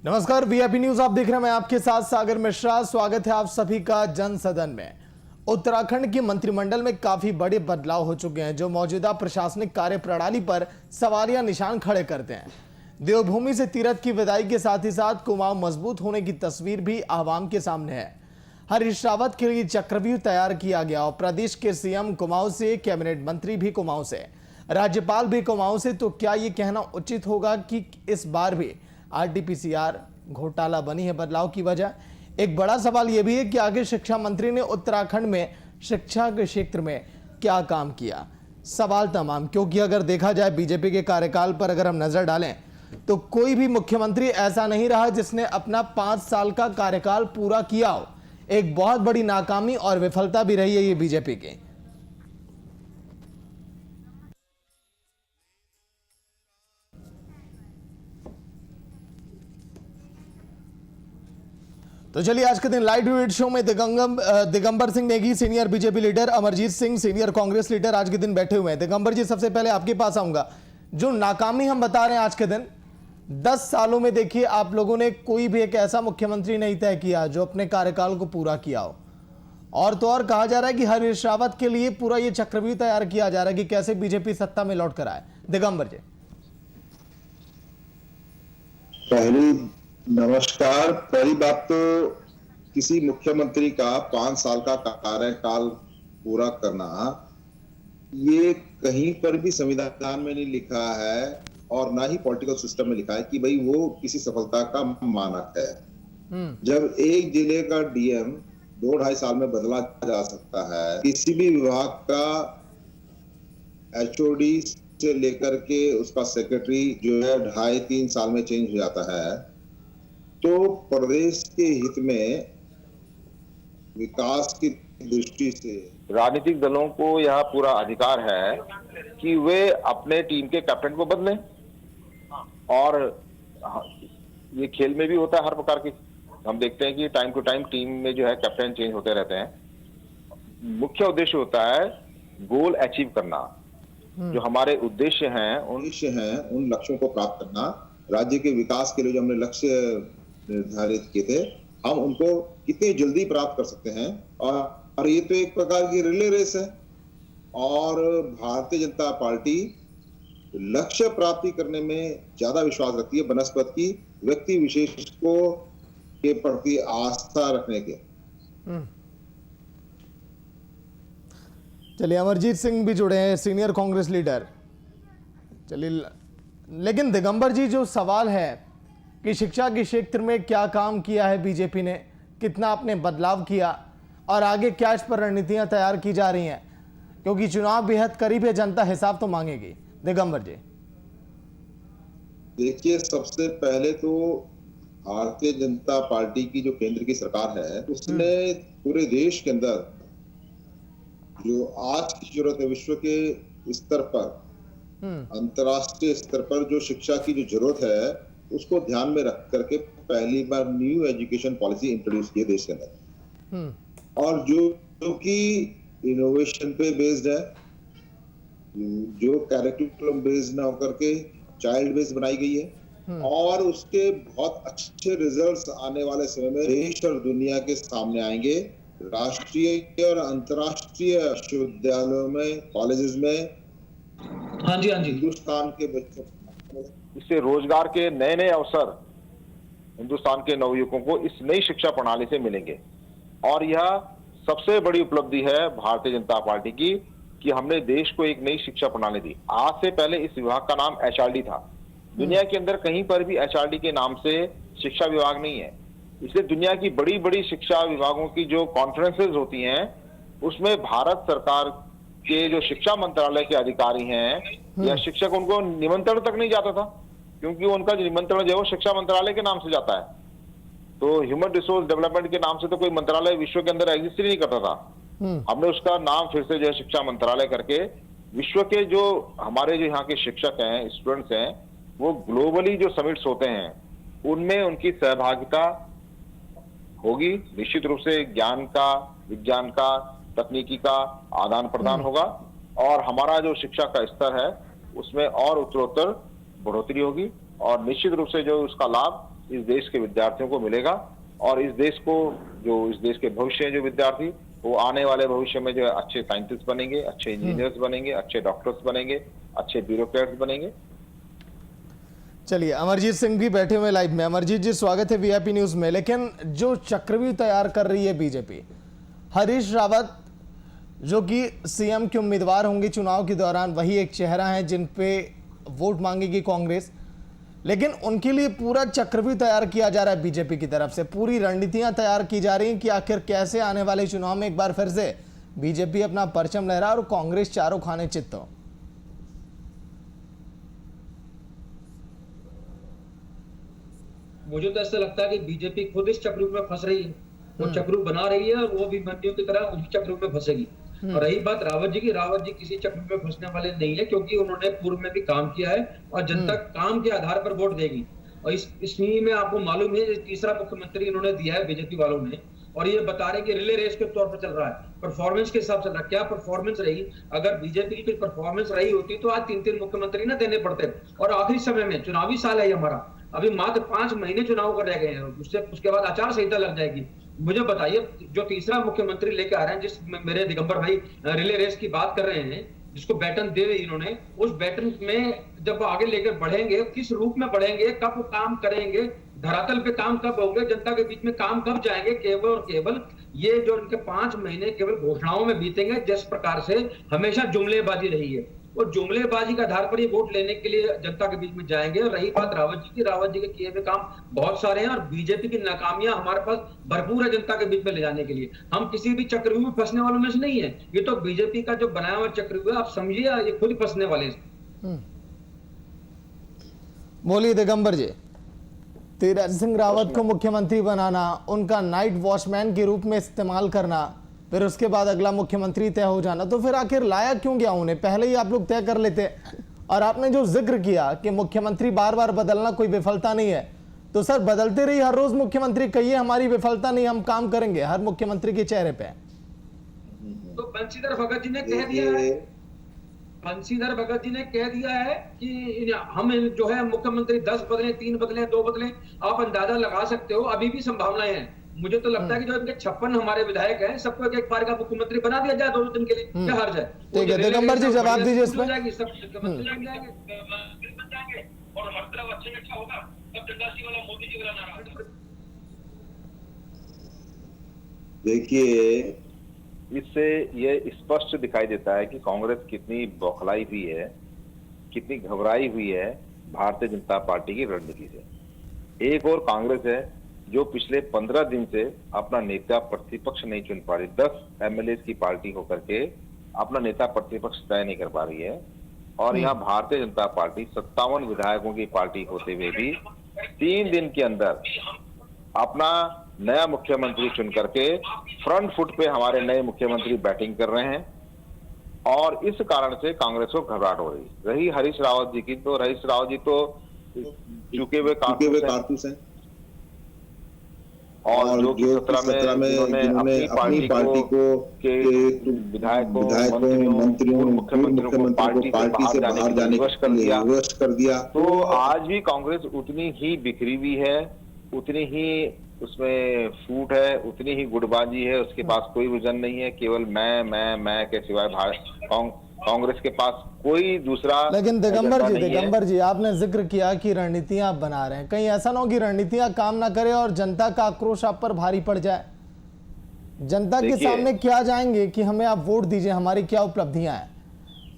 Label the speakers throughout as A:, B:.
A: नमस्कार, VIP news आप देख रहे हैं। मैं आपके साथ सागर मिश्रा। स्वागत है आप सभी का जन सदन में। उत्तराखंड की मंत्रिमंडल में काफी बड़े बदलाव हो चुके हैं जो मौजूदा प्रशासनिक कार्य प्रणाली पर सवालिया निशान खड़े करते हैं। देवभूमि से तीरथ की विदाई के साथ ही साथ कुमाऊं मजबूत होने की तस्वीर भी आवाम के सामने है। हरीश रावत के लिए चक्रव्यूह तैयार किया गया और प्रदेश के सीएम कुमाऊं से, कैबिनेट मंत्री भी कुमाऊं से, राज्यपाल भी कुमाऊं से। तो क्या ये कहना उचित होगा कि इस बार भी आरटीपीसीआर घोटाला बनी है बदलाव की वजह? एक बड़ा सवाल यह भी है कि आगे शिक्षा मंत्री ने उत्तराखंड में शिक्षा के क्षेत्र में क्या काम किया। सवाल तमाम, क्योंकि अगर देखा जाए बीजेपी के कार्यकाल पर अगर हम नजर डालें तो कोई भी मुख्यमंत्री ऐसा नहीं रहा जिसने अपना 5 साल का कार्यकाल पूरा किया हो। एक बहुत बड़ी नाकामी और विफलता भी रही है ये बीजेपी की। तो चलिए आज के दिन लाइव डिबेट शो में Digambar Singh Negi senior BJP leader, Amarjeet Singh senior Congress leader आज के दिन बैठे हुए हैं। दिगंबर जी, सबसे पहले आपके पास आऊंगा। जो नाकामी हम बता रहे हैं आज के दिन, 10 सालों में देखिए आप लोगों ने कोई भी एक ऐसा मुख्यमंत्री नहीं तय किया जो अपने कार्यकाल को पूरा किया हो। और तो और कहा जा रहा है कि हरीश रावत के लिए पूरा ये चक्रव्यूह तैयार किया जा रहा है कि कैसे बीजेपी सत्ता में लौट कर आए। दिगंबर जी,
B: नमस्कार। पहली बात तो किसी मुख्यमंत्री का 5 साल का कार्यकाल पूरा करना, ये कहीं पर भी संविधान में नहीं लिखा है और ना ही पॉलिटिकल सिस्टम में लिखा है कि भाई वो किसी सफलता का मानक है। जब एक जिले का डीएम 2-2.5 साल में बदला जा सकता है, किसी भी विभाग का एचओडी से लेकर के उसका सेक्रेटरी जो है 2.5-3 साल में चेंज हो जाता है, तो प्रदेश के हित में विकास की दृष्टि से
C: राजनीतिक दलों को यह पूरा अधिकार है कि वे अपने टीम के कैप्टन को बदलें। और ये खेल में भी होता है हर प्रकार की। हम देखते हैं कि टाइम टू टाइम टीम में जो है कैप्टन चेंज होते रहते हैं। मुख्य उद्देश्य होता है गोल अचीव करना। जो हमारे उद्देश्य हैं
B: उन लक्ष्यों को प्राप्त करना। राज्य के विकास के लिए जो हमने लक्ष्य निर्धारित किए थे, हम उनको कितनी जल्दी प्राप्त कर सकते हैं। और ये तो एक प्रकार की रिले रेस है। और भारतीय जनता पार्टी लक्ष्य प्राप्ति करने में ज्यादा विश्वास रखती है बनस्पत की व्यक्ति विशेष को के प्रति आस्था रखने के।
A: चलिए अमरजीत सिंह भी जुड़े हैं, सीनियर कांग्रेस लीडर। चलिए, लेकिन दिगंबर जी, जो सवाल है कि शिक्षा के क्षेत्र में क्या काम किया है बीजेपी ने, कितना आपने बदलाव किया और आगे क्या इस पर रणनीतियां तैयार की जा रही हैं, क्योंकि चुनाव बेहद करीब है, जनता हिसाब तो मांगेगी। दिगंबर जी,
B: देखिए, सबसे पहले तो भारतीय जनता पार्टी की जो केंद्र की सरकार है, उसने पूरे देश के अंदर जो आज की जरूरत है, विश्व के स्तर पर, अंतर्राष्ट्रीय स्तर पर जो शिक्षा की जो जरूरत है, उसको ध्यान में रख करके पहली बार न्यू एजुकेशन पॉलिसी इंट्रोड्यूस की देश के अंदर। और जो कि इनोवेशन पे बेस्ड है, जो कैरिकुलम बेस्ड ना होकर के चाइल्ड बेस्ड बनाई गई है। और उसके बहुत अच्छे रिजल्ट्स आने वाले समय में देश और दुनिया के सामने आएंगे। राष्ट्रीय और अंतर्राष्ट्रीय विश्वविद्यालयों में, कॉलेजेस में हिंदुस्तान के बच्चों,
C: इससे रोजगार के नए नए अवसर हिंदुस्तान के नवयुवकों को इस नई शिक्षा प्रणाली से मिलेंगे। और यह सबसे बड़ी उपलब्धि है भारतीय जनता पार्टी की कि हमने देश को एक नई शिक्षा प्रणाली दी। आज से पहले इस विभाग का नाम एचआरडी था। दुनिया के अंदर कहीं पर भी एचआरडी के नाम से शिक्षा विभाग नहीं है। इसलिए दुनिया की बड़ी बड़ी शिक्षा विभागों की जो कॉन्फ्रेंसेज होती हैं, उसमें भारत सरकार के जो शिक्षा मंत्रालय के अधिकारी हैं या शिक्षक, उनको निमंत्रण तक नहीं जाता था, क्योंकि उनका जो निमंत्रण जो है वो शिक्षा मंत्रालय के नाम से जाता है। तो ह्यूमन रिसोर्स डेवलपमेंट के नाम से तो कोई मंत्रालय विश्व के अंदर एग्जिस्ट ही नहीं करता था। हमने उसका नाम फिर से जो है शिक्षा मंत्रालय करके विश्व के जो हमारे जो यहाँ के शिक्षक हैं, स्टूडेंट्स हैं, वो ग्लोबली जो समिट्स होते हैं उनमें उनकी सहभागिता होगी। निश्चित रूप से ज्ञान का, विज्ञान का, तकनीकी का आदान प्रदान होगा और हमारा जो शिक्षा का स्तर है उसमें और उत्तरोत्तर बढ़ोतरी होगी और निश्चित रूप से जो उसका लाभ इस देश के विद्यार्थियों को मिलेगा और इस देश के भविष्य जो विद्यार्थी वो आने वाले भविष्य में जो अच्छे साइंटिस्ट बनेंगे, अच्छे इंजीनियर्स बनेंगे, अच्छे डॉक्टर्स बनेंगे, अच्छे ब्यूरोक्रेट्स बनेंगे।
A: चलिए, अमरजीत सिंह भी बैठे हुए लाइव में। अमरजीत जी, स्वागत है वीआईपी न्यूज में। लेकिन जो चक्रव्यूह तैयार कर रही है बीजेपी, हरीश रावत जो कि सीएम के उम्मीदवार होंगे चुनाव के दौरान, वही एक चेहरा है जिन पे वोट मांगेगी कांग्रेस, लेकिन उनके लिए पूरा चक्रव्यूह तैयार किया जा रहा है बीजेपी की तरफ से। पूरी रणनीतियां तैयार की जा रही हैं कि आखिर कैसे आने वाले चुनाव में एक बार फिर से बीजेपी अपना परचम लहरा और कांग्रेस चारों खाने चित हो।
D: मुझे तो ऐसा लगता है कि बीजेपी खुद इस चक्रव्यूह में फंस रही है, वो चक्रव्यूह बना रही है और वो भी मंदियों की तरह उसी चक्रव्यूह में फंसेगी। और रही बात रावत जी की, रावत जी किसी चक्रव्यूह में फंसने वाले नहीं है, क्योंकि उन्होंने पूर्व में भी काम किया है और जनता काम के आधार पर वोट देगी। और इसमें में आपको मालूम है तीसरा मुख्यमंत्री इन्होंने दिया है बीजेपी वालों ने, और ये बता रहे हैं कि रिले रेस के तौर पर चल रहा है, परफॉर्मेंस के हिसाब से चल रहा है। क्या परफॉर्मेंस रही? अगर बीजेपी की परफॉर्मेंस रही होती तो आज 3-3 मुख्यमंत्री ना देने पड़ते। और आखिरी समय में, चुनावी साल है हमारा, अभी मात्र 5 महीने चुनाव कर रह गए हैं, उसके बाद आचार संहिता लग जाएगी। मुझे बताइए, जो तीसरा मुख्यमंत्री लेके आ रहे हैं, जिस मेरे दिगंबर भाई रिले रेस की बात कर रहे हैं, जिसको बैटन दे इन्होंने, उस बैटन में जब आगे लेकर बढ़ेंगे, किस रूप में बढ़ेंगे, कब काम करेंगे, धरातल पे काम कब होंगे, जनता के बीच में काम कब जाएंगे, केवल और केवल ये जो उनके 5 महीने केवल घोषणाओं में बीतेंगे, जिस प्रकार से हमेशा जुमलेबाजी रही है। वो जुमलेबाजी का आधार पर ये वोट लेने के लिए जनता के बीच में जाएंगे। और रही बात रावत जी की, रावत जी के किए हुए काम बहुत सारे हैं और बीजेपी की नाकामियां हमारे पास भरपूर है जनता के बीच में ले जाने के लिए। हम किसी भी चक्रव्यूह में फंसने वालों में से नहीं है, ये तो बीजेपी का जो बनाया हुआ चक्रव्यूह, आप समझिए ये खुद ही फंसने वाले हैं।
A: बोलिए दिगंबर जी। तीरथ सिंह रावत को मुख्यमंत्री बनाना, उनका नाइट वॉचमैन के रूप में इस्तेमाल करना, फिर उसके बाद अगला मुख्यमंत्री तय हो जाना, तो फिर आखिर लाया क्यों गया उन्हें? पहले ही आप लोग तय कर लेते। और आपने जो जिक्र किया कि मुख्यमंत्री बार बार बदलना कोई विफलता नहीं है, तो सर बदलते रही हर रोज मुख्यमंत्री, कहिए हमारी विफलता नहीं, हम काम करेंगे हर मुख्यमंत्री के चेहरे पे।
D: तो बंशीधर भगत जी ने कह दिया है, बंशीधर भगत जी ने कह दिया है कि हम जो है मुख्यमंत्री 10 बदले, 3 बदले, 2 बदले, आप अंदाजा लगा सकते हो, अभी भी संभावनाएं हैं। मुझे तो लगता है कि जो इनके 56 हमारे विधायक हैं, सबको एक बार का मुख्यमंत्री बना दिया जाए 2 दिन के लिए, क्या हर्ज है?
A: ठीक है, दिगंबर जी जवाब दीजिए इस पर।
D: सब मुख्यमंत्री बन जाएंगे और हर तरफ अच्छा होगा, तब जनता वाला मोदी जी वाला नारा।
B: देखिए,
C: इससे ये स्पष्ट दिखाई देता है कि कांग्रेस कितनी बौखलाई हुई है, कितनी घबराई हुई है भारतीय जनता पार्टी की रणनीति से। एक और कांग्रेस है जो पिछले 15 दिन से अपना नेता प्रतिपक्ष नहीं चुन पा रही, 10 एमएलए की पार्टी होकर के अपना नेता प्रतिपक्ष तय नहीं कर पा रही है। और यहाँ भारतीय जनता पार्टी 57 विधायकों की पार्टी होते हुए भी 3 दिन के अंदर अपना नया मुख्यमंत्री चुन करके फ्रंट फुट पे हमारे नए मुख्यमंत्री बैटिंग कर रहे हैं। और इस कारण से कांग्रेस को घबराहट हो रही हरीश रावत जी की। तो हरीश रावत जी तो चुके हुए कारतूस हैं और जो कि 17 में जिन्होंने अपनी पार्टी को के विधायकों, मंत्रियों, मुख्यमंत्रियों को पार्टी से बाहर जाने के लिए विवश कर दिया। तो आज भी कांग्रेस उतनी ही बिखरी हुई है, उतनी ही उसमें फूट है, उतनी ही गुटबाजी है, उसके पास कोई विजन नहीं है, केवल मैं के सिवाय कांग्रेस के पास कोई दूसरा। लेकिन
A: दिगंबर जी आपने जिक्र किया कि रणनीतियां आप बना रहे हैं, कहीं ऐसा ना हो कि रणनीतियां काम ना करे और जनता का आक्रोश आप पर भारी पड़ जाए। जनता के सामने क्या जाएंगे कि हमें आप वोट दीजिए, हमारी क्या उपलब्धियां हैं?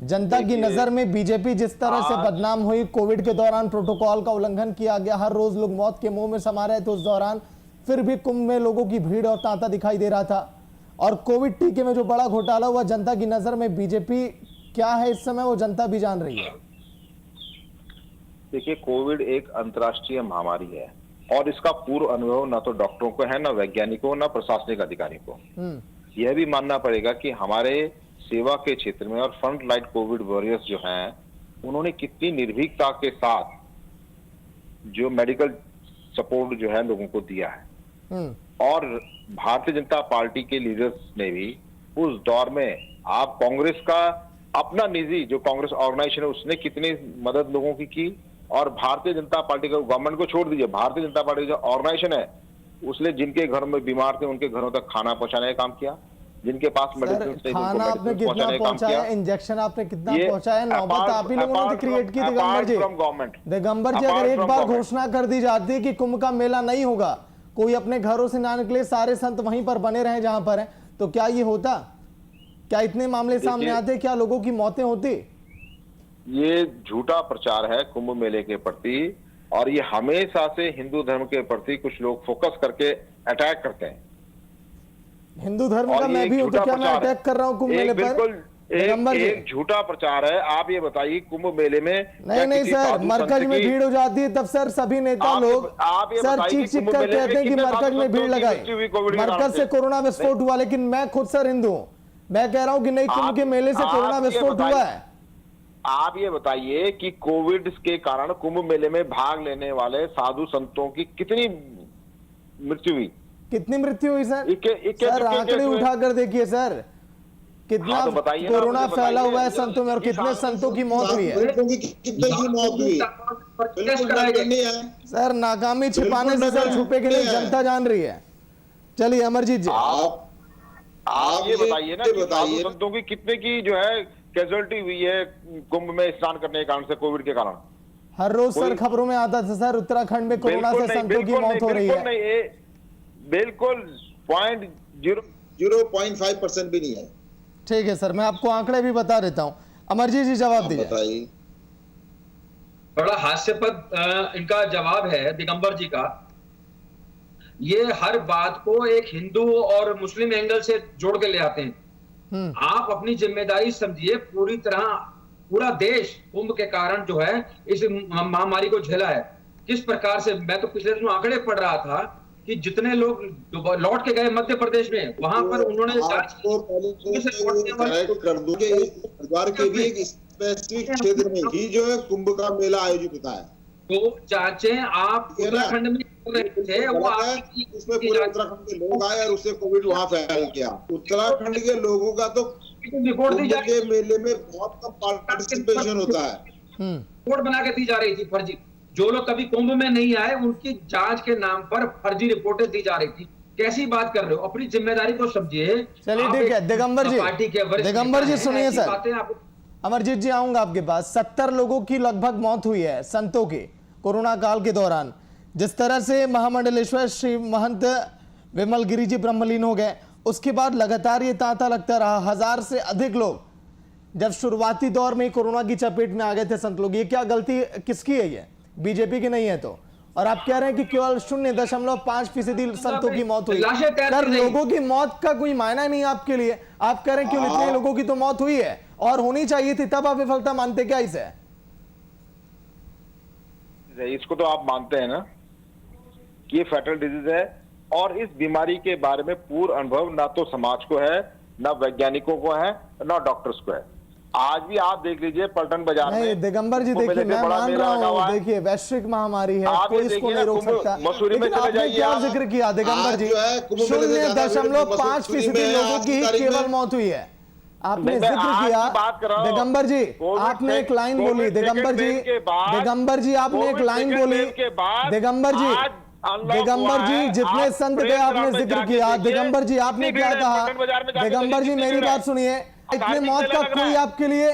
A: जनता की नजर में बीजेपी जिस तरह से बदनाम हुई, कोविड के दौरान प्रोटोकॉल का उल्लंघन किया गया, हर रोज लोग मौत के मुंह में समा रहे थे उस दौरान, फिर भी कुंभ में लोगों की भीड़ और तांता दिखाई दे रहा था। और कोविड टीके में जो बड़ा घोटाला हुआ, जनता की नजर में बीजेपी क्या है इस समय, वो जनता भी जान रही है।
C: देखिए, कोविड एक अंतर्राष्ट्रीय महामारी है और इसका पूर्व अनुभव ना तो डॉक्टरों को है, ना वैज्ञानिकों, ना प्रशासनिक अधिकारी को। यह भी मानना पड़ेगा कि हमारे सेवा के क्षेत्र में और फ्रंट लाइन कोविड वॉरियर्स जो हैं, उन्होंने कितनी निर्भीकता के साथ जो मेडिकल सपोर्ट जो है लोगों को दिया है। और भारतीय जनता पार्टी के लीडर्स ने भी उस दौर में, आप कांग्रेस का अपना निजी जो कांग्रेस ऑर्गेनाइजेशन है उसने कितनी मदद लोगों की और भारतीय जनता पार्टी का गवर्नमेंट को छोड़ दीजिए, भारतीय जनता पार्टी जो ऑर्गेनाइजेशन है उसने जिनके घरों में बीमार थे उनके घरों तक खाना पहुंचाने का काम किया, जिनके पास मेडिसिन
A: खाना आपने कितना पहुंचाया, इंजेक्शन आपने कितना पहुंचाया, नौबत आप ही लोगों ने क्रिएट की। दिगंबर जी, दिगंबर जी, अगर एक बार घोषणा कर दी जाती कि कुंभ का मेला नहीं होगा, कोई अपने घरों से ना निकले, सारे संत वहीं पर बने रहे जहां पर हैं, तो क्या ये होता? क्या इतने मामले सामने आते? क्या लोगों की मौतें होती?
C: ये झूठा प्रचार है कुंभ मेले के प्रति, और ये हमेशा से हिंदू धर्म के प्रति कुछ लोग फोकस करके अटैक करते हैं।
A: हिंदू धर्म का मैं भी हूं, तो क्या मैं अटैक कर रहा हूं कुंभ मेले पर?
C: एक झूठा प्रचार है। आप ये बताइए कुंभ मेले में
A: नहीं सर, मरकज में भीड़ हो जाती है तब सर सभी नेता लोग सर चीख चीख कर कहते हैं कि मरकज में भीड़ लगाई, मरकज से कोरोना विस्फोट हुआ। लेकिन मैं खुद सर हिंदू हूं, मैं कह रहा हूं कि नहीं, कुंभ के मेले से कोरोना विस्फोट हुआ है।
C: आप ये बताइए कि कोविड के कारण कुंभ मेले में भाग लेने वाले साधु संतों की कितनी मृत्यु हुई?
A: कितनी मृत्यु हुई सर?
C: सर
A: आंकड़े उठाकर देखिए सर, कितना कोरोना फैला हुआ है संतों में, और कितने संतों की मौत हुई है।
B: कितने की मौत हुई?
A: सर नाकामी छिपाने से सर छुपे के लिए जनता जान रही है। चलिए अमरजीत जी,
C: आप ये बताइए ना कि साधु संतों की कितने की जो है कैजुअलिटी हुई है कुंभ में स्नान करने के कारण से, कोविड के कारण?
A: हर रोज सर खबरों में आता था सर, उत्तराखंड में कोरोना से संतों की मौत हो रही है।
C: बिल्कुल
B: 0.5% भी नहीं है।
A: ठीक है सर, मैं आपको आंकड़े भी बता देता हूं। अमरजीत जी जवाब दीजिए।
D: बड़ा हास्यास्पद इनका जवाब है दिगंबर जी का। ये हर बात को एक हिंदू और मुस्लिम एंगल से जोड़ के ले आते हैं। आप अपनी जिम्मेदारी समझिए, पूरी तरह पूरा देश कुंभ के कारण जो है इस महामारी को झेला है। किस प्रकार से, मैं तो पिछले दिनों आंकड़े पढ़ रहा था कि जितने लोग लौट के गए मध्य प्रदेश में, वहां पर उन्होंने
B: परिवार के भी एक स्पेसिफिक क्षेत्र में ही जो है कुंभ का मेला आयोजित होता है।
D: तो जांचें आप उत्तराखंड में कर रहे थे, वो
B: उसमें पूरे उत्तराखंड के लोग आए और उससे कोविड वहां फैल गया। उत्तराखंड के लोगों का तो
D: रिपोर्ट दी जा रही
B: के मेले में बहुत कम पार्टिसिपेशन होता है।
D: रिपोर्ट बना के दी जा रही थी फर्जी। जो लोग कभी कुंभ में नहीं आए उनकी जांच के नाम पर फर्जी रिपोर्टें दी जा रही थी। कैसी बात कर रहे हो? अपनी जिम्मेदारी को समझिए।
A: चलिए ठीक है दिगंबर जी,
D: पार्टी के
A: दिगंबर जी सुनिए सर, अमरजीत जी आऊंगा आपके पास। 70 लोगों की लगभग मौत हुई है संतों की कोरोना काल के दौरान। जिस तरह से महामंडलेश्वर श्री महंत विमल गिरी जी ब्रह्मलीन हो गए, उसके बाद लगातार ये तांता लगता रहा। 1000 से अधिक लोग जब शुरुआती दौर में कोरोना की चपेट में आ गए थे संत लोग। ये क्या गलती किसकी है? ये बीजेपी की नहीं है तो? और आप कह रहे हैं कि केवल 0.5% संतों की मौत हुई। सर लोगों की मौत का कोई मायना नहीं आपके लिए। आप कह रहे हैं केवल इतने लोगों की तो मौत हुई है और होनी चाहिए थी, तब आप विफलता मानते क्या इसे?
C: इसको तो आप मानते हैं ना कि ये फैटल डिजीज है, और इस बीमारी के बारे में पूर्ण अनुभव ना तो समाज को है, ना वैज्ञानिकों को है, ना डॉक्टर्स को है। आज भी आप देख लीजिए पलटन बाजार में।
A: दिगंबर जी देखिए, मैं मान रहा हूँ, देखिए वैश्विक महामारी है, कोई इसको नहीं रोक सकता।
C: मसूरी में चले जाइए,
A: क्या जिक्र किया दिगंबर जी? 0.5% लोगों की ही केवल मौत हुई है। आपने जिक्र किया दिगंबर जी, आपने एक लाइन बोली दिगंबर जी, दिगंबर जी आपने एक लाइन बोली दिगंबर जी, दिगंबर जी जितने संत थे आपने जिक्र किया। दिगंबर जी आपने क्या कहा? दिगंबर जी मेरी बात सुनिए, इतने मौत का कोई आपके लिए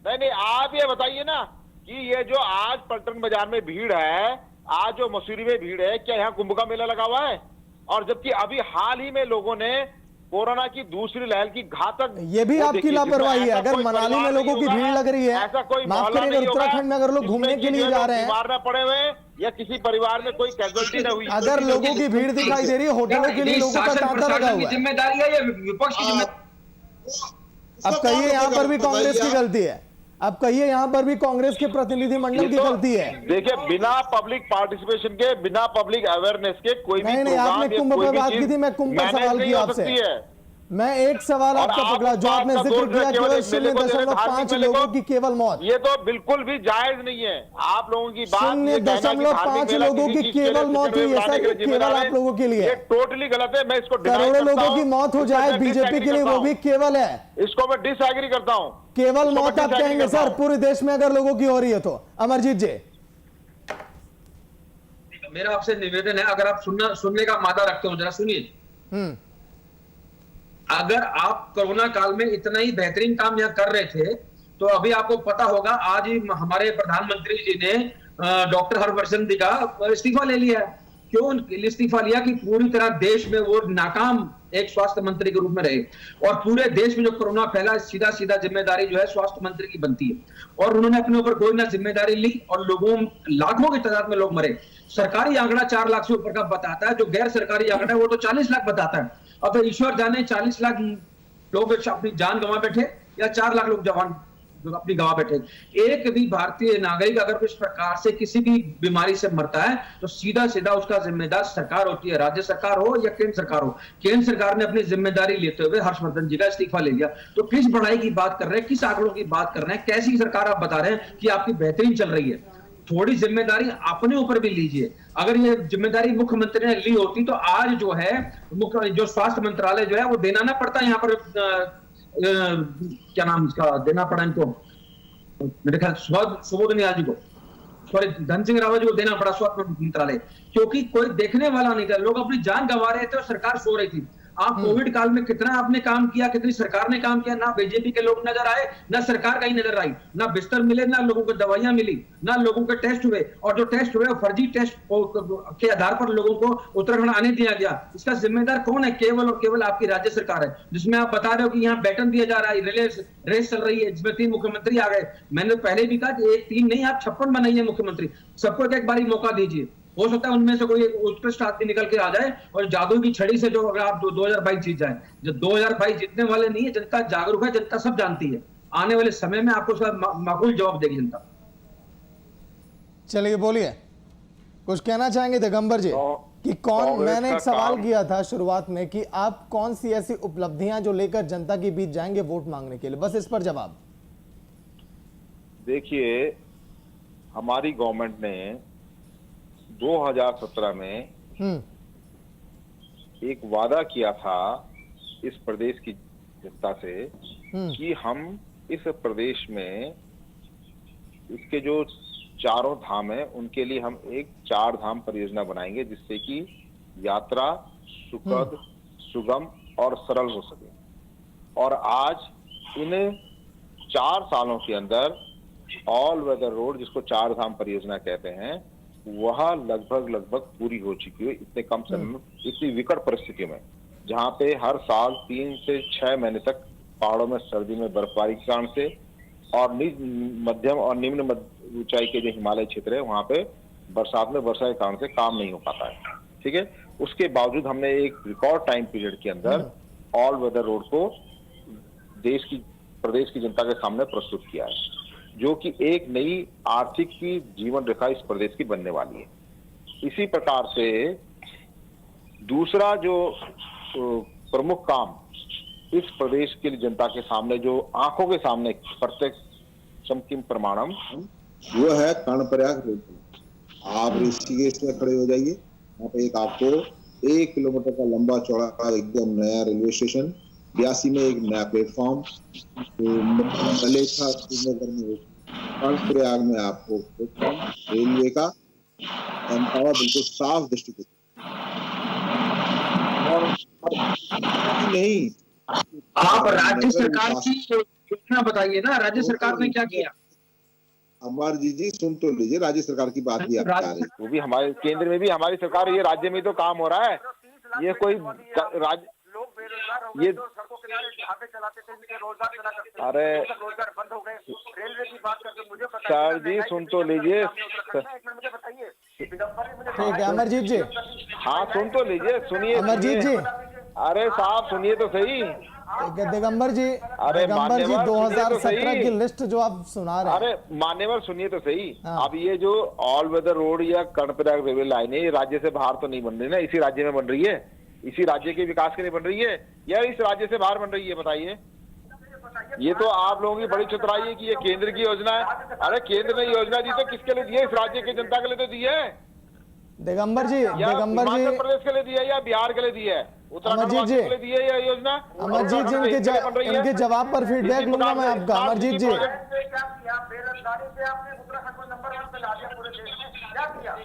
C: नहीं। आप ये बताइए ना कि ये जो आज पलटन बाजार में भीड़ है, आज जो मसूरी में भीड़ है, क्या यहाँ कुंभ का मेला लगा हुआ है? और जबकि अभी हाल ही में लोगों ने कोरोना की दूसरी लहर की घातक,
A: ये भी आपकी लापरवाही है। अगर मनाली में लोगों की भीड़ लग रही है, माफ करिएगा, उत्तराखंड में अगर लोग घूमने के लिए जा रहे हैं,
C: बीमार न पड़े हुए या किसी परिवार में कोई कैजुअलिटी न हुई,
A: अगर लोगों की भीड़ दिखाई दे रही है, होटलों के लिए लोगों का तांता लगा हुआ है,
D: जिम्मेदारी है या विपक्ष की जिम्मेदारी?
A: अब कहिए यहाँ पर भी कांग्रेस की गलती है? अब कहिए यहाँ पर भी कांग्रेस के प्रतिनिधि मंडल की गलती है?
C: देखिए बिना पब्लिक पार्टिसिपेशन के, बिना पब्लिक अवेयरनेस के कोई भी
A: नहीं, आपने कुंभ पर बात की थी, मैं कुंभ पर सवाल किया आपसे। मैं एक सवाल आपका पकड़ा, जो आपने जिक्र किया केवल 0.5 लोगों की केवल मौत।
C: ये तो बिल्कुल भी जायज नहीं है। आप लोगों की बात
A: 0.5 लोगों की केवल मौत हुई है सर, केवल आप लोगों के लिए।
C: ये टोटली गलत है। मैं इसको
A: करोड़ों लोगों की मौत हो जाए बीजेपी के लिए, वो भी केवल है।
C: इसको मैं डिसएग्री करता हूँ।
A: केवल मौत आप कहेंगे सर पूरे देश में अगर लोगों की हो रही है तो? अमरजीत जी
D: मेरा आपसे निवेदन है, अगर आप सुनने का मादा रखते हो जरा सुनिए।
A: हम्म।
D: अगर आप कोरोना काल में इतना ही बेहतरीन काम यहाँ कर रहे थे तो अभी आपको पता होगा, आज ही हमारे प्रधानमंत्री जी ने डॉक्टर हर्षवर्धन जी का इस्तीफा ले लिया। क्यों इस्तीफा लिया? कि पूरी तरह देश में वो नाकाम एक स्वास्थ्य मंत्री के रूप में रहे और पूरे देश में जो कोरोना फैला, सीधा सीधा जिम्मेदारी जो है स्वास्थ्य मंत्री की बनती है। और उन्होंने अपने ऊपर कोई ना जिम्मेदारी ली और लाखों की तादाद में लोग मरे। सरकारी आंकड़ा 4 लाख से ऊपर का बताता है, जो गैर सरकारी आंकड़ा है वो तो 40 लाख बताता है। अब ईश्वर जाने 40 लाख लोग अपनी जान गंवा बैठे या 4 लाख लोग जवान अपनी गंवा बैठे। एक भी भारतीय नागरिक अगर इस प्रकार से किसी भी बीमारी से मरता है तो सीधा सीधा उसका जिम्मेदार सरकार होती है, राज्य सरकार हो या केंद्र सरकार हो। केंद्र सरकार ने अपनी जिम्मेदारी लेते हुए हर्षवर्धन जी का इस्तीफा ले लिया। तो किस बढ़ाई की बात कर रहे हैं, किस आंकड़ों की बात कर रहे हैं, कैसी सरकार आप बता रहे हैं कि आपकी बेहतरीन चल रही है? थोड़ी जिम्मेदारी अपने ऊपर भी लीजिए। अगर ये जिम्मेदारी मुख्यमंत्री ने ली होती तो आज जो है जो स्वास्थ्य मंत्रालय जो है वो देना ना पड़ता यहाँ पर क्या नाम इसका देना पड़ा इनको, मेरे ख्याल सुबोध नियाल जी को, सॉरी धन सिंह रावत जी को देना पड़ा स्वास्थ्य मंत्रालय, क्योंकि कोई देखने वाला नहीं था। लोग अपनी जान गंवा रहे थे और सरकार सो रही थी। आप कोविड काल में कितना आपने काम किया, कितनी सरकार ने काम किया? ना बीजेपी के लोग नजर आए, ना सरकार कहीं नजर आई, ना बिस्तर मिले, ना लोगों को दवाइयां मिली, ना लोगों के टेस्ट हुए। और जो टेस्ट हुए फर्जी टेस्ट के आधार पर लोगों को उत्तराखंड आने दिया गया। इसका जिम्मेदार कौन है? केवल और केवल आपकी राज्य सरकार है, जिसमें आप बता रहे हो कि यहाँ बैटन दिया जा रहा है, रेस चल रही है जिसमें 3 मुख्यमंत्री आ गए। मैंने पहले भी कहा कि 3 नहीं, आप 56 बनाइए मुख्यमंत्री, सबको एक बारी मौका दीजिए। हो सकता है उनमें से कोई उत्कृष्ट आदमी निकल के आ जाए और जादू की छड़ी से जो अगर आप 2022 जीत जाए। जो 2022 जीतने वाले नहीं है, जनता जागरूक है, जनता सब जानती है। आने वाले समय में आपको उसका माकूल जवाब देगी जनता।
A: चलिए बोलिए, कुछ कहना चाहेंगे दिगंबर जी कि कौन, मैंने एक सवाल किया था शुरुआत में कि आप कौन सी ऐसी उपलब्धियां जो लेकर जनता के बीच जाएंगे वोट मांगने के लिए, बस इस पर जवाब।
C: देखिए, हमारी गवर्नमेंट ने 2017 में एक वादा किया था इस प्रदेश की जनता से कि हम इस प्रदेश में इसके जो चारों धाम है उनके लिए हम एक 4 धाम परियोजना बनाएंगे, जिससे कि यात्रा सुखद, सुगम और सरल हो सके। और आज इन 4 सालों के अंदर ऑल वेदर रोड, जिसको 4 धाम परियोजना कहते हैं, वह लगभग पूरी हो चुकी है। इतने कम समय में, इतनी विकट परिस्थिति में, जहाँ पे हर साल 3 से 6 महीने तक पहाड़ों में सर्दी में बर्फबारी के कारण से और मध्यम और निम्न ऊंचाई के जो हिमालय क्षेत्र है वहां पे बरसात में वर्षा के कारण से काम नहीं हो पाता है। ठीक है, उसके बावजूद हमने एक रिकॉर्ड टाइम पीरियड के अंदर ऑल वेदर रोड को प्रदेश की जनता के सामने प्रस्तुत किया है, जो कि एक नई आर्थिक की जीवन रेखा इस प्रदेश की बनने वाली है। इसी प्रकार से दूसरा जो प्रमुख काम इस प्रदेश की जनता के सामने, जो आंखों के सामने प्रत्यक्ष प्रमाणम,
B: वो है कर्णप्रयाग रोड। आप ऋषिकेश में खड़े हो जाइए, वहाँ पे एक आपको 1 किलोमीटर का लंबा चौड़ा एकदम नया रेलवे स्टेशन, 82 में एक नया प्लेटफॉर्म, मलेथा श्रीनगर में कर्णप्रयाग में आपको प्लेटफॉर्म रेलवे का एम्पावर बिल्कुल साफ दृष्टिकोण। और नहीं,
D: आप राज्य सरकार की योजना बताइए ना, राज्य सरकार ने क्या किया?
B: अमर जी सुन तो लीजिए, राज्य सरकार की बात भी आप बता रहे हैं।
C: वो भी हमारे केंद्र में भी हमारी सरकार, ये राज्य में तो काम हो रहा है। ये कोई राज्य ये सड़कों किनारे ढाबे चलाते थे, इनके रोजगार चला करते थे, अरे रोजगार बंद हो गए। रेलवे की बात करके मुझे सर जी सुन तो लीजिए, मुझे बताइए।
A: ठीक है अमरजीत जी,
C: हाँ सुन तो लीजिए, सुनिए
A: अमरजीत जी,
C: अरे साहब सुनिए तो सही।
A: दिगंबर जी, दिगंबर जी 2017 की लिस्ट जो आप सुना रहे हैं,
C: अरे मान्यवर सुनिए तो सही। अब ये जो ऑल वेदर रोड या कर्णप्रयाग रेलवे लाइन है, ये राज्य से बाहर तो नहीं बन रही ना, इसी राज्य में बन रही है, इसी राज्य के विकास के लिए बन रही है या इस राज्य से बाहर बन रही है? बताइए। ये तो आप लोगों की बड़ी चतुराई है कि ये केंद्र की योजना है। अरे केंद्र ने योजना दी तो किसके लिए दी है? इस राज्य की जनता के लिए तो दी है।
A: दिगंबर जी,
C: हिमाचल प्रदेश के लिए दी है या बिहार के लिए दी है? उत्तराखंड के लिए दी है या योजना?
A: अमरजीत जी, इनके जवाब पर फीडबैक लूंगा मैं आपका। अमरजीत जी,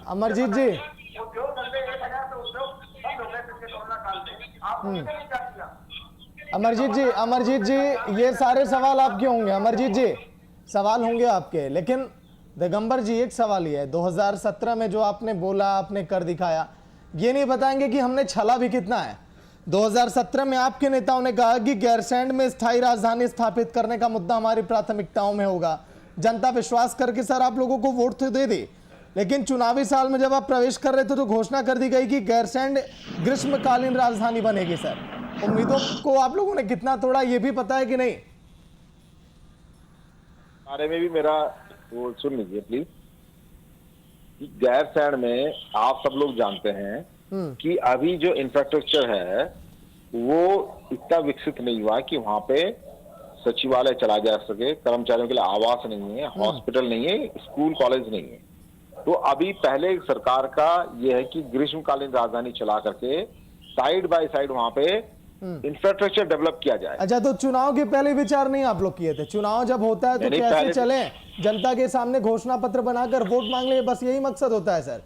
A: अमरजीत जी,
E: उद्योग धंधे 1000 से उद्योग बंद हो गए पिछले कोरोना काल में। आपने नहीं क्या किया?
A: अमरजीत जी ये सारे सवाल आपके होंगे। अमरजीत जी सवाल होंगे आपके, लेकिन दिगंबर जी एक सवाल ये है, 2017 में जो आपने बोला, आपने कर दिखाया, ये नहीं बताएंगे कि हमने छला भी कितना है। 2017 में आपके नेताओं ने कहा कि गैरसैंण में स्थायी राजधानी स्थापित करने का मुद्दा हमारी प्राथमिकताओं में होगा। जनता विश्वास करके सर आप लोगों को वोट तो दे दी, लेकिन चुनावी साल में जब आप प्रवेश कर रहे थे तो घोषणा कर दी गई कि गैरसैंण ग्रीष्मकालीन राजधानी बनेगी। सर उम्मीदों को आप लोगों ने कितना तोड़ा ये भी पता है कि नहीं?
C: बारे में भी मेरा वो सुन लीजिए प्लीज। गैरसैंण में आप सब लोग जानते हैं कि अभी जो इंफ्रास्ट्रक्चर है वो इतना विकसित नहीं हुआ कि वहां पे सचिवालय चला जा सके, कर्मचारियों के लिए आवास नहीं है, हॉस्पिटल नहीं है, स्कूल कॉलेज नहीं है। तो अभी पहले सरकार का यह है कि ग्रीष्मकालीन राजधानी चला करके साइड बाय साइड वहां पे इंफ्रास्ट्रक्चर डेवलप किया जाए।
A: अच्छा, तो चुनाव के पहले विचार नहीं आप लोग किए थे? चुनाव जब होता है तो कैसे चले, जनता के सामने घोषणा पत्र बनाकर वोट मांग ले, बस यही मकसद होता है सर।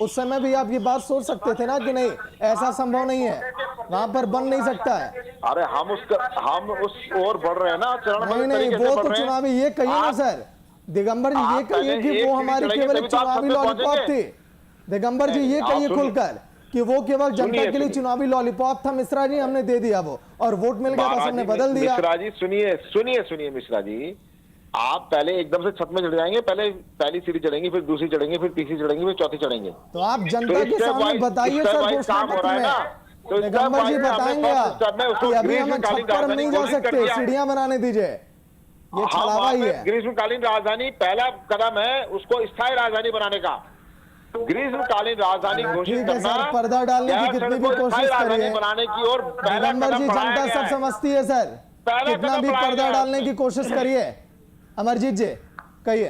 A: उस समय भी आप ये बात सोच सकते थे ना कि नहीं ऐसा संभव नहीं है, वहां पर बन नहीं सकता है।
C: अरे हम उस ओर बढ़ रहे हैं ना,
A: नहीं वो तो चुनावी, ये कहिए ना सर दिगंबर जी, ये कहिए कि वो हमारी केवल एक चुनावी लॉलीपॉप थी। दिगंबर जी ये कहिए खुलकर कि वो केवल जनता के लिए चुनावी लॉलीपॉप था। मिश्रा जी हमने दे दिया वो, और वोट मिल गया बस हमने बदल दिया।
C: मिश्रा जी सुनिए मिश्रा जी, आप पहले एकदम से छत में चढ़ जाएंगे, पहले पहली सीढ़ी चढ़ेंगे, फिर दूसरी चढ़ेंगे, फिर तीसरी चढ़ेंगे, फिर चौथी चढ़ेंगे।
A: तो आप जनता के सामने बताइए सर घोषणा पत्र में। दिगंबर जी बताएंगे आप कि अभी हम छत पर नहीं जा सकते, सीढ़ियां बनाने दीजिए, ये छलावा ही है।
C: ग्रीष्मकालीन राजधानी पहला कदम है उसको स्थायी राजधानी बनाने का। ग्रीष्मकालीन राजधानी घोषित करना,
A: पर्दा डालने की कितनी भी कोशिश करिए
C: बनाने की ओर
A: दिगंबर जी, जनता सब समझती है सर, कितना भी पर्दा डालने की कोशिश करिए। अमरजीत जी कहिए।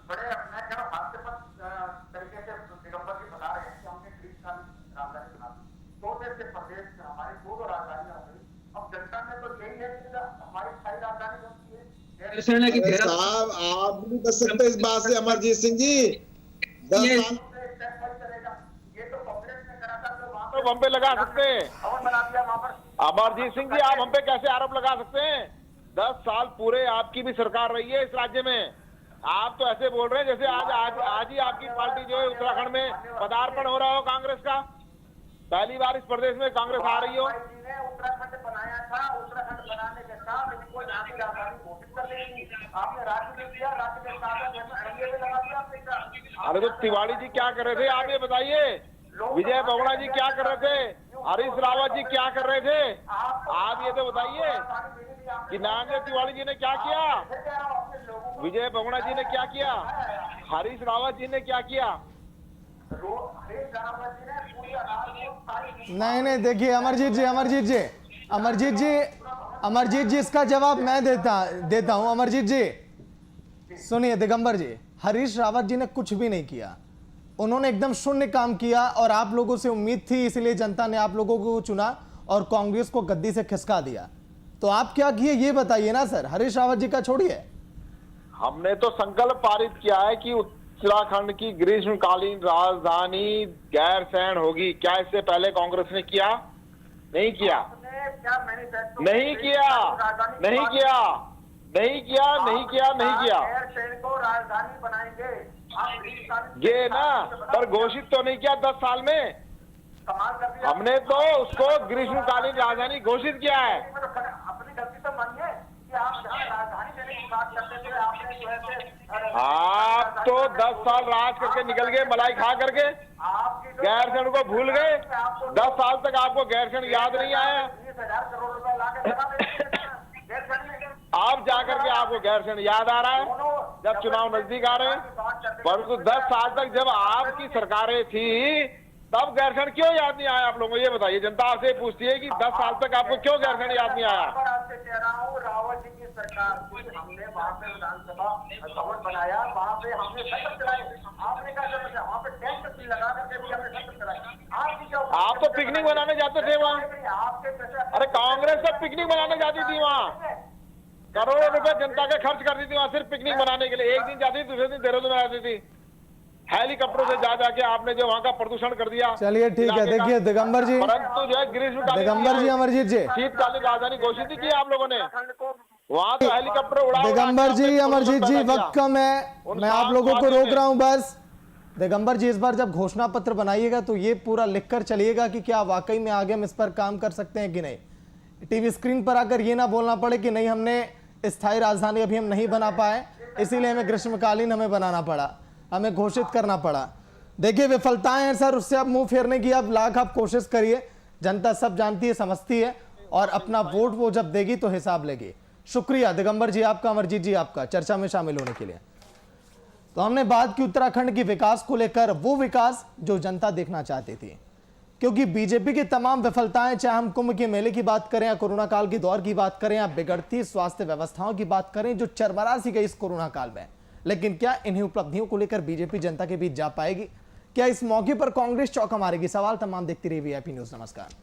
E: बड़े मैं कह रहा हूँ हास्यास्पद तरीके से दिगंबर जी बता रहे हैं कि हमने ग्रीष्मकालीन राजधानी बना दी। 2 देश के प्रदेश में हमारी 2 राजधानियां हो गई। अब जनता में तो यही है कि हमारी स्थायी राजधानी बनती है।
B: साहब आप भी कर सकते इस बात से अमरजीत सिंह जी, 10 साल
E: चलेगा। ये तो कांग्रेस ने करा था, तो वहां
C: तो हम पे लगा सकते हैं।
E: भवन बना दिया वहां पर।
C: अमरजीत सिंह जी आप हम पे कैसे आरोप लगा सकते हैं? 10 साल पूरे आपकी भी सरकार रही है इस राज्य में, आप तो ऐसे बोल रहे हैं जैसे आज ही आपकी पार्टी जो है उत्तराखंड में पदार्पण हो रहा हो कांग्रेस का। पहली बार इस प्रदेश में कांग्रेस आ रही हो।
E: उत्तराखंड बनाया था, उत्तराखंड बनाने के साथ इनको यहाँ की राजधानी घोषित कर देगी। आपने राज्य में दिया, राज्य के साथ लगा दिया आपने।
C: अरे तो तिवारी जी क्या कर रहे थे आप ये बताइए, विजय बहुगुणा जी क्या कर रहे थे, हरीश रावत जी क्या कर रहे थे, आप ये तो बताइए कि नारायण तिवारी जी ने क्या किया, विजय बहुगुणा जी ने क्या किया, हरीश रावत जी ने क्या किया।
A: नहीं देखिए अमरजीत जी इसका जवाब मैं देता हूं। अमरजीत जी सुनिए, दिगंबर जी, हरीश रावत जी ने कुछ भी नहीं किया, उन्होंने एकदम शून्य काम किया और आप लोगों से उम्मीद थी, इसलिए जनता ने आप लोगों को चुना और कांग्रेस को गद्दी से खिसका दिया। तो आप क्या किए ये बताइए ना सर, हरीश रावत जी का छोड़िए।
C: हमने तो संकल्प पारित किया है कि उत्तराखंड की ग्रीष्मकालीन राजधानी गैरसैंण होगी। क्या इससे पहले कांग्रेस ने किया? नहीं किया, नहीं किया, नहीं किया, नहीं किया, नहीं किया, नहीं किया।
E: गैरसैंण को राजधानी बनाएंगे
C: ये ना, पर घोषित तो नहीं किया 10 साल में। हमने तो उसको ग्रीष्मकालीन राजधानी घोषित किया है।
E: अपनी गलती तो मानिए कि आप जहाँ राजधानी देने की बात करते थे, आपने जो है
C: आप तो 10 साल राज करके निकल गए, मलाई खा करके गैरसैंण को भूल गए। 10 साल तक आपको गैरसैंण याद नहीं आया।
E: 20,000 करोड़ रुपए ला के
C: आप जाकर के आपको गैरसैंण याद आ रहा है जब चुनाव नजदीक आ रहे हैं। परंतु 10 साल तक जब आपकी सरकारें थी तब गैरसैंण क्यों याद नहीं आया आप लोगों को? ये बताइए, जनता आपसे पूछती है कि 10 साल तक आपको क्यों गैरसैंण याद नहीं आया?
E: आपसे कह रहा हूँ, रावत जी की सरकार थी, हमने वहाँ पे विधानसभा भवन बनाया, वहाँ पे हमने सत्र चलाए। आपने क्या सत्र चलाया? वहाँ पे टेंट लगा करके भी हमने सत्र चलाए।
C: आप तो पिकनिक मनाने जाते थे वहाँ। अरे कांग्रेस तो पिकनिक मनाने जाती थी वहाँ, करोड़ों रुपए जनता के खर्च करती थी वहाँ सिर्फ पिकनिक मनाने के लिए। एक दिन जाती थी, दूसरे दिन देहरादून में आती थी। हेलीकॉप्टरों से जा जाके आपने जो वहां का प्रदूषण कर दिया।
A: चलिए ठीक है,
C: इलाके का।
A: देखिए दिगंबर जी,
C: परंतु जो है ग्रीष्मकालीन
A: दिगंबर जी, अमरजीत जी,
C: शीतकालीन राजधानी घोषित ही की आप लोगों ने, वहां तो हेलीकॉप्टर उड़ा
A: दिगंबर जी, अमरजीत जी, वक्त कम है, मैं आप लोगों को रोक रहा हूं बस। दिगंबर जी, इस बार जब घोषणा पत्र बनाइएगा तो ये पूरा लिखकर चलिएगा कि क्या वाकई में आगे हम इस पर काम कर सकते हैं कि नहीं। टीवी स्क्रीन पर आकर ये ना बोलना पड़े कि नहीं हमने स्थायी राजधानी अभी हम नहीं बना पाए, इसीलिए हमें ग्रीष्मकालीन हमें बनाना पड़ा, हमें घोषित करना पड़ा। देखिए विफलताएं हैं सर, उससे आप मुंह फेरने की आप लाख आप कोशिश करिए, जनता सब जानती है, समझती है, और अपना वोट वो जब देगी तो हिसाब लेगी। शुक्रिया दिगंबर जी आपका, अमरजीत जी आपका चर्चा में शामिल होने के लिए। तो हमने बात की उत्तराखंड के विकास को लेकर, वो विकास जो जनता देखना चाहती थी, क्योंकि बीजेपी की तमाम विफलताएं, चाहे हम कुंभ के मेले की बात करें या कोरोना काल के दौर की बात करें या बिगड़ती स्वास्थ्य व्यवस्थाओं की बात करें जो चरमरा सी गई इस कोरोना काल में, लेकिन क्या इन्हीं उपलब्धियों को लेकर बीजेपी जनता के बीच जा पाएगी? क्या इस मौके पर कांग्रेस चौंका मारेगी? सवाल तमाम देखती रही VIP न्यूज। नमस्कार।